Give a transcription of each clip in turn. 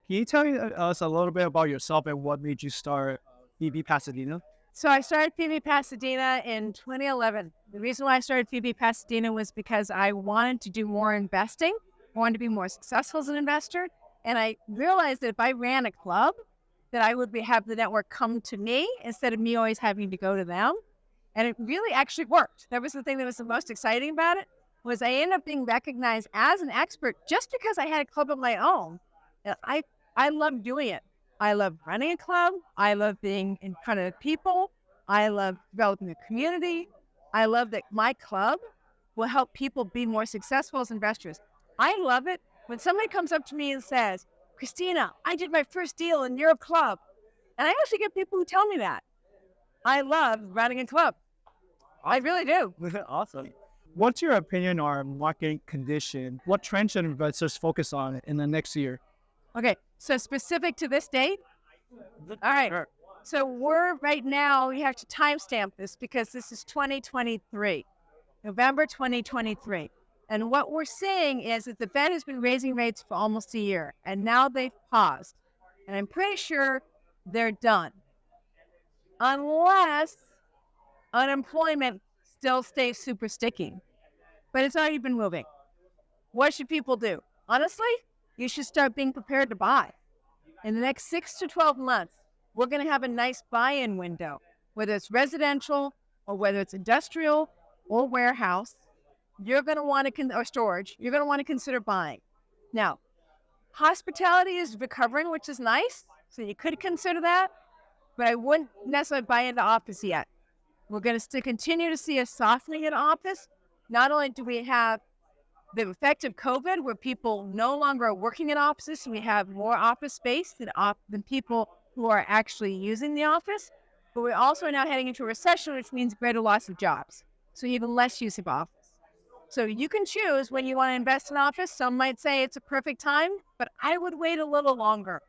Can you tell us a little bit about yourself and what made you start FIBI Pasadena? So I started FIBI Pasadena in 2011. The reason why I started FIBI Pasadena was because I wanted to do more investing. I wanted to be more successful as an investor. And I realized that if I ran a club, that I would have the network come to me instead of me always having to go to them. And it really actually worked. That was the thing that was the most exciting about it, was I ended up being recognized as an expert just because I had a club of my own. And I love doing it. I love running a club. I love being in front of people. I love developing a community. I love that my club will help people be more successful as investors. I love it when somebody comes up to me and says, Christina, I did my first deal in your club. And I actually get people who tell me that. I love running a club. I really do. Awesome. What's your opinion on market condition? What trends should investors focus on in the next year? Okay, so specific to this date? All right. Sure. So we're right now, we have to timestamp this because this is 2023, November 2023. And what we're seeing is that the Fed has been raising rates for almost a year, and now they've paused. And I'm pretty sure they're done. Unless unemployment still stays super sticky. But it's already been moving. What should people do? Honestly, you should start being prepared to buy. In the next 6 to 12 months, we're going to have a nice buy-in window, whether it's residential or whether it's industrial or warehouse. You're going to want to, or storage, you're going to want to consider buying. Now, hospitality is recovering, which is nice, so you could consider that, but I wouldn't necessarily buy into office yet. We're going to continue to see a softening in office. Not only do we have the effect of COVID, where people no longer are working in offices, so we have more office space than people who are actually using the office, but we're also now heading into a recession, which means greater loss of jobs. So even less use of office. So you can choose when you want to invest in office. Some might say it's a perfect time, but I would wait a little longer.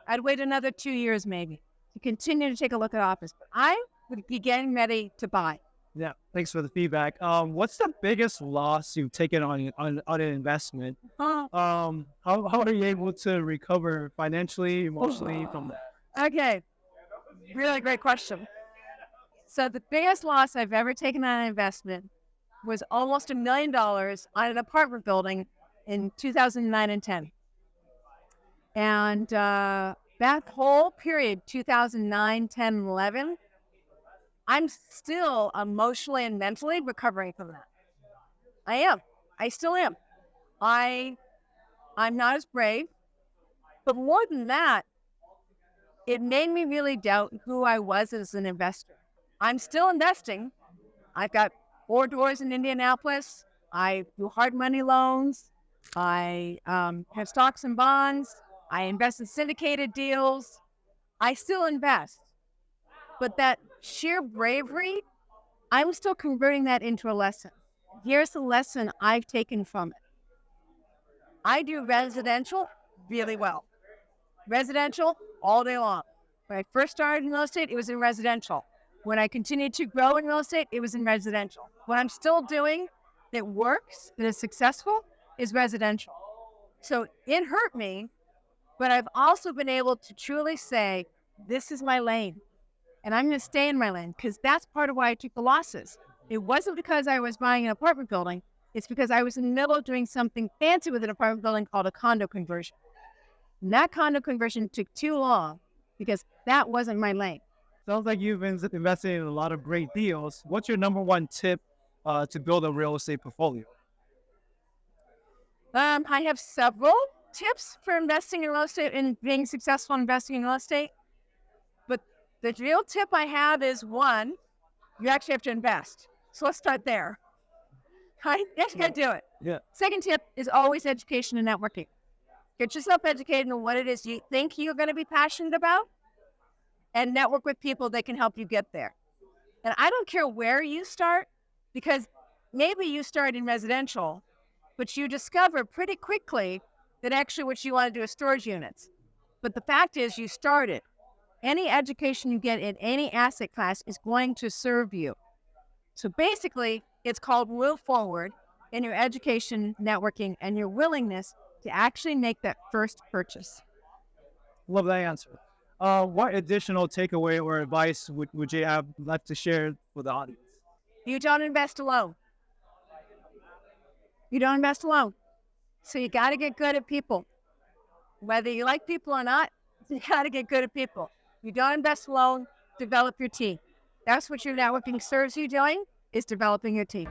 I'd wait another 2 years maybe to continue to take a look at office. But I would be getting ready to buy. Yeah, thanks for the feedback. What's the biggest loss you've taken on an investment? How are you able to recover financially, emotionally from that? Okay, really great question. So the biggest loss I've ever taken on an investment was almost $1 million on an apartment building in 2009 and 10. And that whole period, 2009, 10, and 11, I'm still emotionally and mentally recovering from that. I am. I still am. I'm not as brave. But more than that, it made me really doubt who I was as an investor. I'm still investing. I've got 4 doors in Indianapolis. I do hard money loans. I have stocks and bonds. I invest in syndicated deals. I still invest. But that sheer bravery, I'm still converting that into a lesson. Here's the lesson I've taken from it. I do residential really well. Residential all day long. When I first started in real estate, it was in residential. When I continued to grow in real estate, it was in residential. What I'm still doing that works, that is successful, is residential. So it hurt me, but I've also been able to truly say, this is my lane. And I'm going to stay in my lane, because that's part of why I took the losses. It wasn't because I was buying an apartment building. It's because I was in the middle of doing something fancy with an apartment building called a condo conversion. And that condo conversion took too long because that wasn't my lane. Sounds like you've been investing in a lot of great deals. What's your number one tip to build a real estate portfolio? I have several tips for investing in real estate and being successful investing in real estate. But the real tip I have is, one, you actually have to invest. So let's start there. Right? You actually got to do it. Yeah. Second tip is always education and networking. Get yourself educated on what it is you think you're going to be passionate about, and network with people that can help you get there. And I don't care where you start, because maybe you start in residential, but you discover pretty quickly that actually what you want to do is storage units. But the fact is, you started. Any education you get in any asset class is going to serve you. So basically, it's called move forward in your education, networking, and your willingness to actually make that first purchase. Love that answer. What additional takeaway or advice would you have left to share with the audience? You don't invest alone. You don't invest alone. So you got to get good at people. Whether you like people or not, you got to get good at people. You don't invest alone, develop your team. That's what your networking serves you doing, is developing your team.